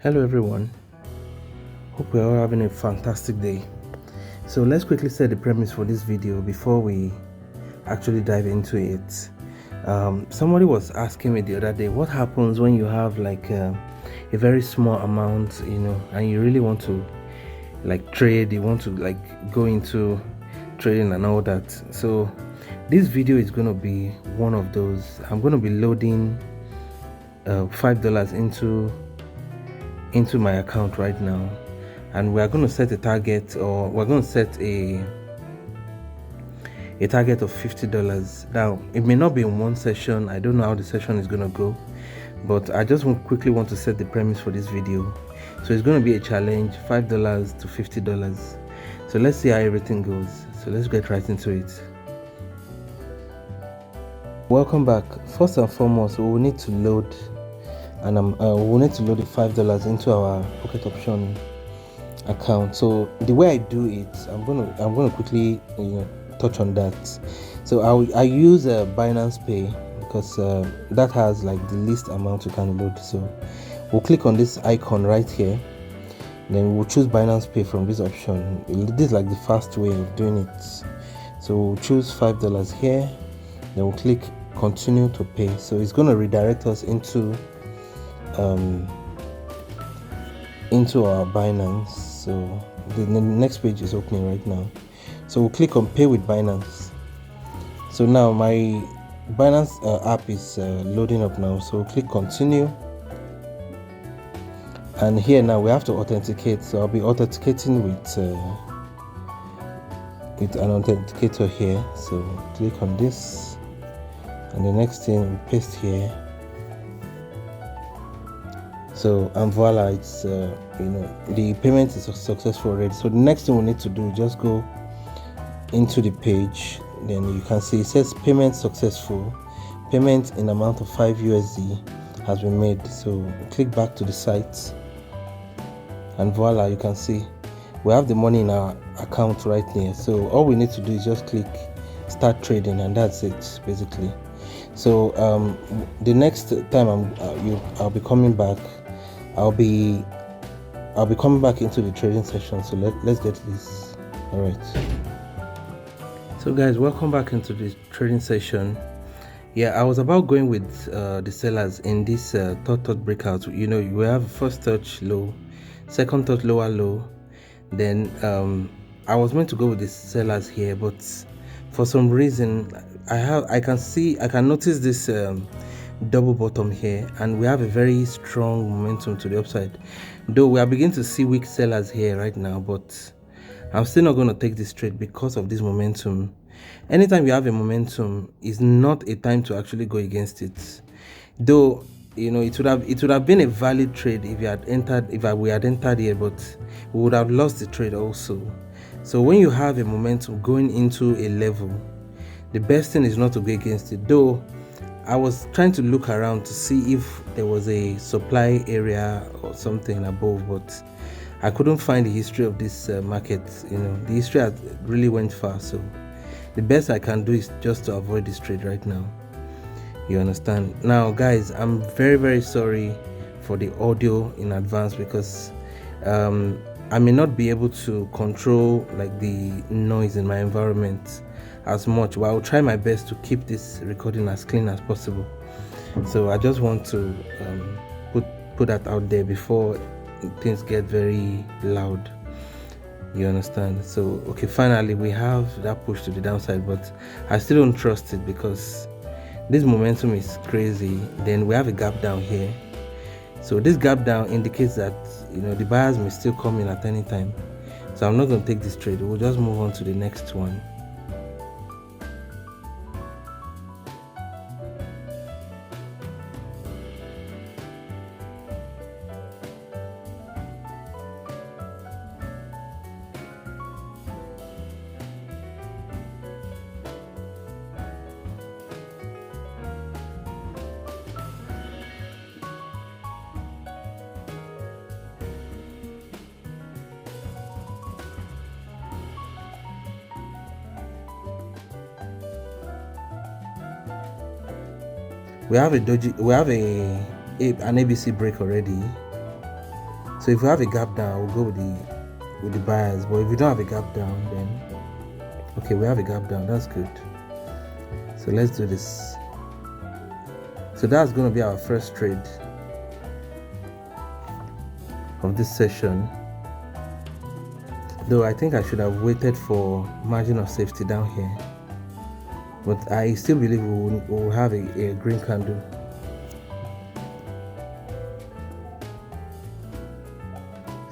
Hello everyone, hope we're all having a fantastic day. So let's quickly set the premise for this video before we actually dive into it. Somebody was asking me the other day, what happens when you have like a very small amount, and you really want to like trade, you want to like go into trading and all that. So this video is going to be one of those. I'm going to be loading $5 into my account right now, and we're going to set a target, or we're going to set a target of $50. Now it may not be in one session, I don't know how the session is going to go, but I just quickly want to set the premise for this video. So it's going to be a challenge, $5 to $50. So let's see how everything goes. So let's get right into it. Welcome back. First and foremost, we will need to load we'll need to load the $5 into our pocket option account. So the way I do it, I'm gonna quickly touch on that. So I use Binance Pay because that has like the least amount you can load. So we'll click on this icon right here, then we'll choose Binance Pay from this option. This is like the fast way of doing it. So we'll choose $5 here, then we'll click continue to pay. So it's going to redirect us into our Binance. So the next page is opening right now. So we'll click on pay with Binance. So now my Binance app is loading up now. So we'll click continue, and here now we have to authenticate. So I'll be authenticating with an authenticator here. So click on this, and the next thing we paste here. So and voila, it's the payment is successful already. So the next thing we need to do is just go into the page, then you can see it says payment successful, payment in amount of $5 has been made. So click back to the site, and voila, you can see we have the money in our account right here. So all we need to do is just click start trading, and that's it basically. So the next time I'll be coming back, I'll be coming back into the trading session. So let's get this. All right. So guys, welcome back into the trading session. Yeah, I was about going with the sellers in this third breakout. You have first touch low, second touch lower low. Then I was meant to go with the sellers here, but for some reason I can notice this double bottom here, and we have a very strong momentum to the upside, though we are beginning to see weak sellers here right now. But I'm still not going to take this trade because of this momentum. Anytime you have a momentum, is not a time to actually go against it, though it would have been a valid trade if we had entered here, but we would have lost the trade also. So when you have a momentum going into a level, the best thing is not to go against it. Though I was trying to look around to see if there was a supply area or something above, but I couldn't find the history of this market. The history has really went far. So the best I can do is just to avoid this trade right now. You understand? Now guys, I'm very, very sorry for the audio in advance, because I may not be able to control like the noise in my environment as much, but I'll try my best to keep this recording as clean as possible. So I just want to put that out there before things get very loud. You understand? So okay, finally we have that push to the downside, but I still don't trust it because this momentum is crazy. Then we have a gap down here. So this gap down indicates that the buyers may still come in at any time. So I'm not going to take this trade. We'll just move on to the next one. We have an ABC break already. So if we have a gap down, we'll go with the buyers. But if we don't have a gap down, then okay, we have a gap down. That's good. So let's do this. So that's going to be our first trade of this session. Though I think I should have waited for margin of safety down here, but I still believe we will have a green candle.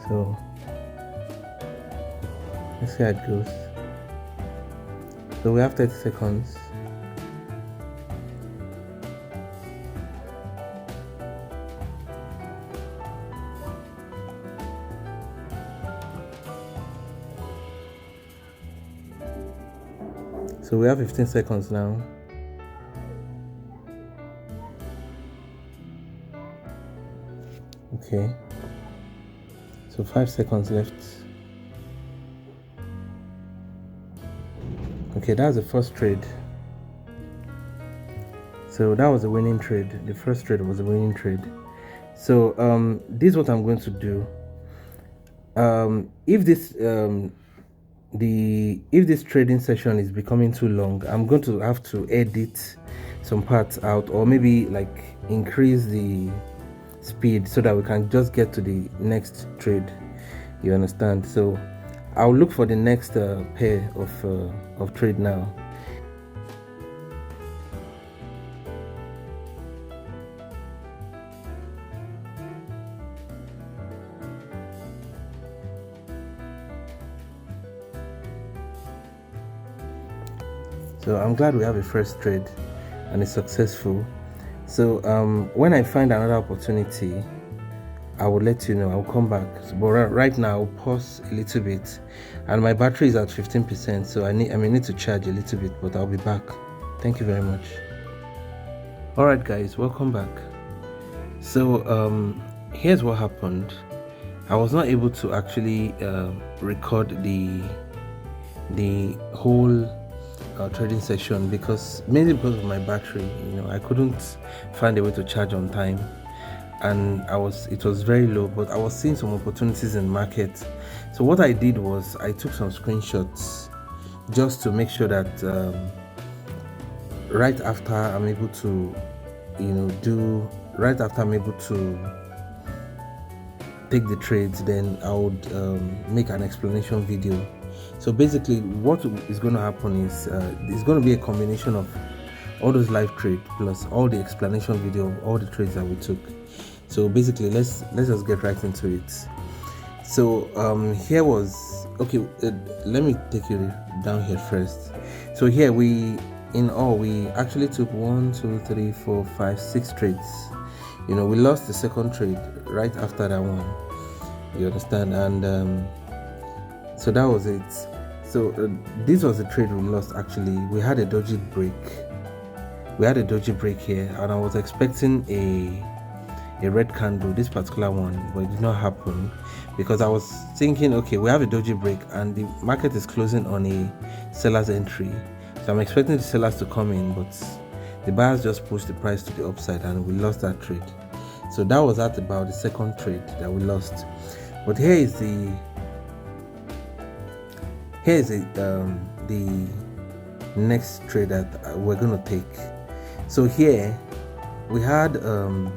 So let's see how it goes. So we have 30 seconds. So we have 15 seconds now. Okay. So 5 seconds left. Okay, that's the first trade. So that was a winning trade. The first trade was a winning trade. So this is what I'm going to do. If this trading session is becoming too long, I'm going to have to edit some parts out, or maybe like increase the speed so that we can just get to the next trade. You understand? So I'll look for the next pair of trade now. So I'm glad we have a first trade and it's successful. So when I find another opportunity, I will let you know. I'll come back. But right now I'll pause a little bit, and my battery is at 15%, so I may need to charge a little bit, but I'll be back. Thank you very much. All right guys, welcome back. So here's what happened. I was not able to actually record the whole trading session mainly because of my battery. I couldn't find a way to charge on time, and it was very low, but I was seeing some opportunities in the market. So what I did was I took some screenshots just to make sure that right after I'm able to take the trades, then I would make an explanation video. So basically what is going to happen is it's going to be a combination of all those live trades plus all the explanation video of all the trades that we took. So basically let's just get right into it. So here was let me take you down here first. So here we actually took 1 2 3 4 5 6 trades. We lost the second trade right after that one, you understand, and so that was it. So this was the trade we lost. Actually, we had a dodgy break here, and I was expecting a red candle, this particular one, but it did not happen because I was thinking, okay, we have a dodgy break and the market is closing on a seller's entry, so I'm expecting the sellers to come in, but the buyers just pushed the price to the upside and we lost that trade. So that was at about the second trade that we lost. But here is the next trade that we're going to take. So here we had a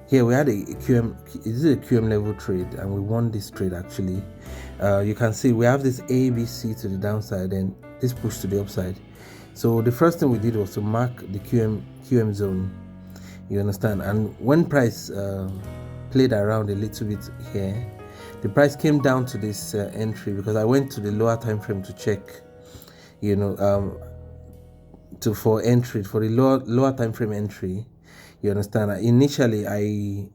QM. This is a QM level trade, and we won this trade actually. You can see we have this ABC to the downside and this push to the upside. So the first thing we did was to mark the QM zone, you understand, and when price played around a little bit here, the price came down to this entry because I went to the lower time frame to check, for the lower time frame entry, you understand. Initially I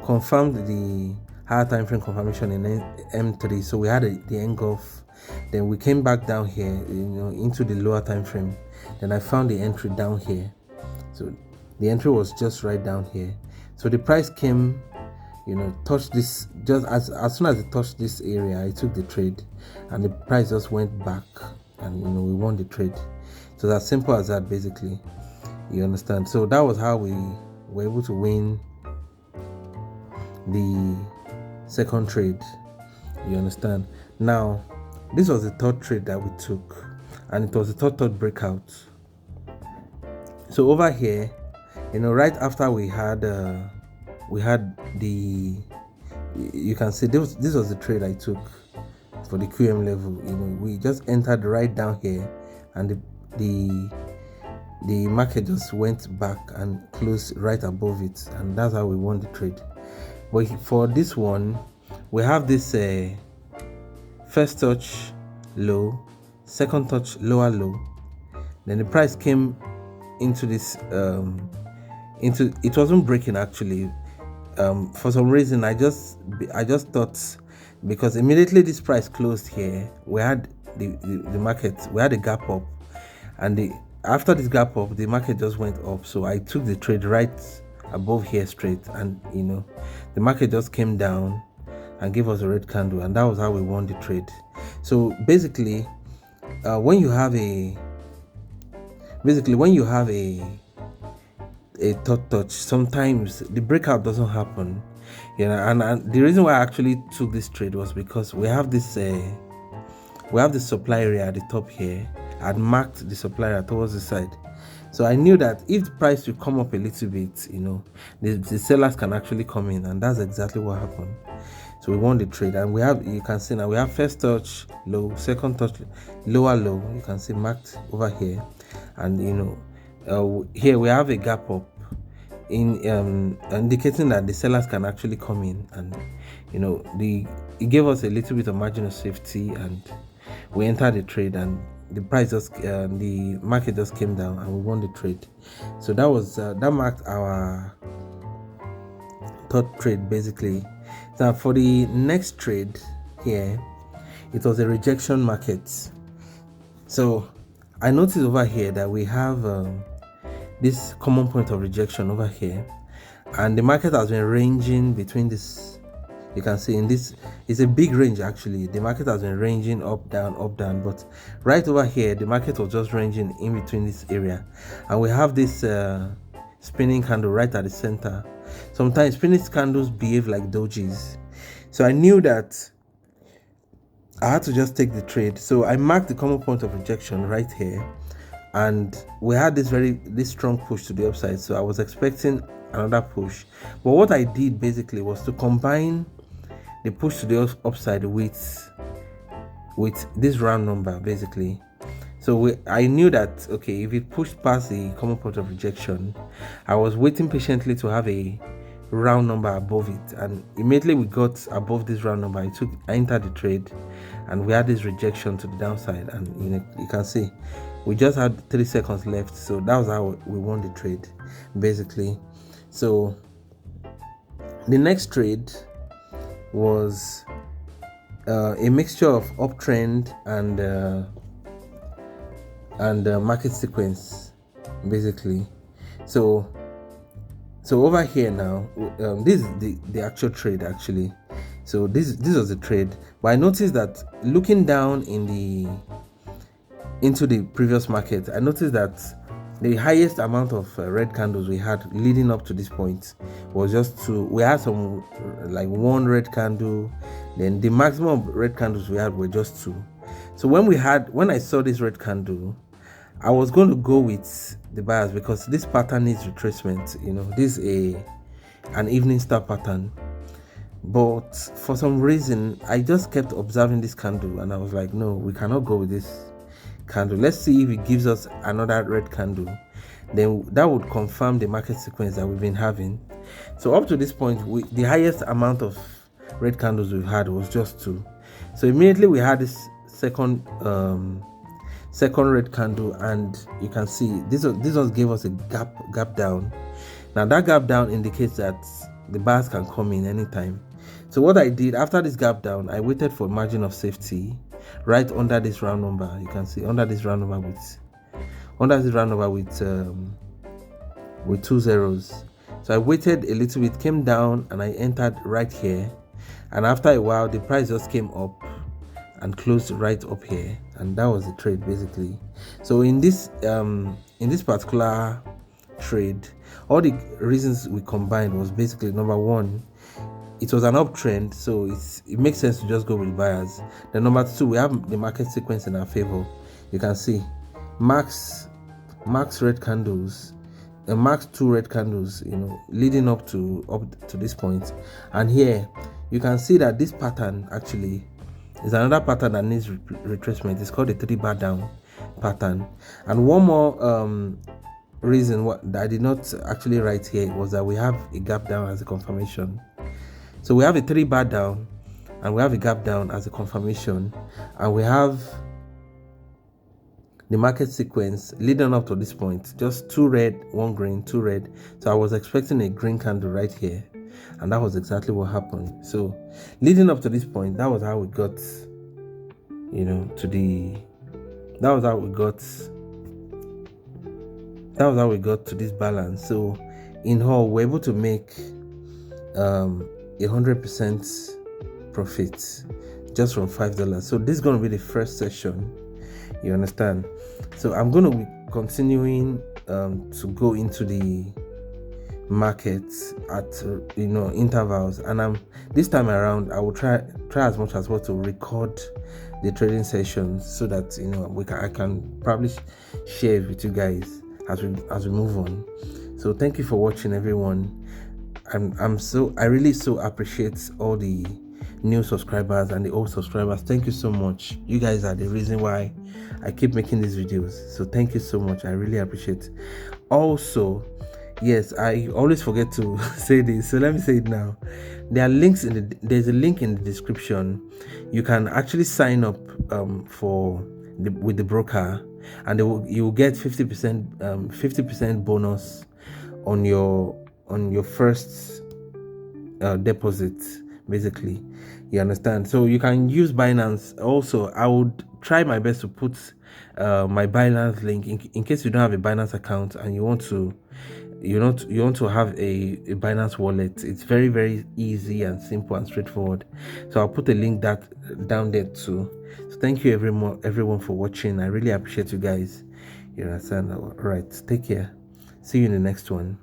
confirmed the higher time frame confirmation in M3, so we had the engulf. Then we came back down here, into the lower time frame. Then I found the entry down here. So the entry was just right down here. So the price came, touched this, just as soon as it touched this area, I took the trade, and the price just went back, and we won the trade. So that's simple as that, basically. You understand? So that was how we were able to win the second trade. You understand? Now, this was the third trade that we took, and it was the third breakout. So over here, right after we had the, you can see this was the trade I took for the QM level. We just entered right down here, and the market just went back and closed right above it, and that's how we won the trade. But for this one, we have this first touch low, second touch lower low, then the price came into this it wasn't breaking actually. For some reason I just thought, because immediately this price closed here, we had the market, we had a gap up, and after this gap up, the market just went up. So I took the trade right above here straight, and the market just came down and gave us a red candle, and that was how we won the trade. So basically, when you have a third touch, sometimes the breakout doesn't happen, and the reason why I actually took this trade was because we have this supply area at the top here. I'd marked the supply area towards the side, so I knew that if the price will come up a little bit, the sellers can actually come in, and that's exactly what happened. So we won the trade, and you can see now we have first touch low, second touch lower low, you can see marked over here, and here we have a gap up in indicating that the sellers can actually come in, and it gave us a little bit of margin of safety, and we entered the trade, and the price the market just came down, and we won the trade. So that was that marked our third trade basically. Now for the next trade here, it was a rejection market. So I noticed over here that we have this common point of rejection over here, and the market has been ranging between this. You can see in this, it's a big range actually. The market has been ranging up down, but right over here the market was just ranging in between this area, and we have this spinning candle right at the center. Sometimes spinning candles behave like dojis, so I knew that I had to just take the trade. So I marked the common point of rejection right here, and we had this strong push to the upside, so I was expecting another push. But what I did basically was to combine the push to the upside with this round number basically. So I knew that, okay, if it pushed past the common point of rejection, I was waiting patiently to have a round number above it, and immediately we got above this round number, I entered the trade, and we had this rejection to the downside, and you can see we just had 3 seconds left. So that was how we won the trade basically. So the next trade was a mixture of uptrend and market sequence basically. So over here now, this is the actual trade actually. So this was the trade, but I noticed that looking down into the previous market, I noticed that the highest amount of red candles we had leading up to this point was just 2. We had some like 1 red candle, then the maximum red candles we had were just 2. So when I saw this red candle, I was going to go with the buyers because this pattern needs retracement. This is an evening star pattern, but for some reason I just kept observing this candle, and I was like, no, we cannot go with this candle. Let's see if it gives us another red candle, then that would confirm the market sequence that we've been having. So up to this point, the highest amount of red candles we've had was just 2. So immediately we had this second red candle, and you can see this one gave us a gap down. Now that gap down indicates that the buyers can come in anytime. So what I did after this gap down, I waited for margin of safety right under this round number. You can see under this round number with 2 zeros. So I waited a little bit, came down, and I entered right here, and after a while the price just came up and closed right up here, and that was the trade basically. So in this particular trade. All the reasons we combined was basically, number one, it was an uptrend, so it makes sense to just go with buyers. Then number two, we have the market sequence in our favor. You can see max red candles, max 2 red candles, leading up to this point. And here you can see that this pattern actually is another pattern that needs retracement. It's called the 3 bar down pattern. And one more reason that I did not actually write here was that we have a gap down as a confirmation. So we have a 3 bar down and we have a gap down as a confirmation, and we have the market sequence leading up to this point, just 2 red, 1 green, 2 red. So I was expecting a green candle right here, and that was exactly what happened. So leading up to this point, that was how we got to this balance. So in all, we're able to make 100% profit just from $5. So this is going to be the first session, you understand. So I'm going to be continuing to go into the markets at intervals, and this time around I will try as much as possible to record the trading sessions so that I can probably share it with you guys as we move on. So thank you for watching, everyone. I really so appreciate all the new subscribers and the old subscribers. Thank you so much. You guys are the reason why I keep making these videos. So thank you so much. I really appreciate. Also, yes, I always forget to say this, so let me say it now. There's a link in the description. You can actually sign up with the broker, and you will get 50% bonus on your first deposit, basically, you understand. So you can use Binance. Also, I would try my best to put my Binance link in case you don't have a Binance account and you want to have a Binance wallet. It's very, very easy and simple and straightforward. So I'll put a link down there too. So thank you everyone for watching. I really appreciate you guys. You understand? All right, take care. See you in the next one.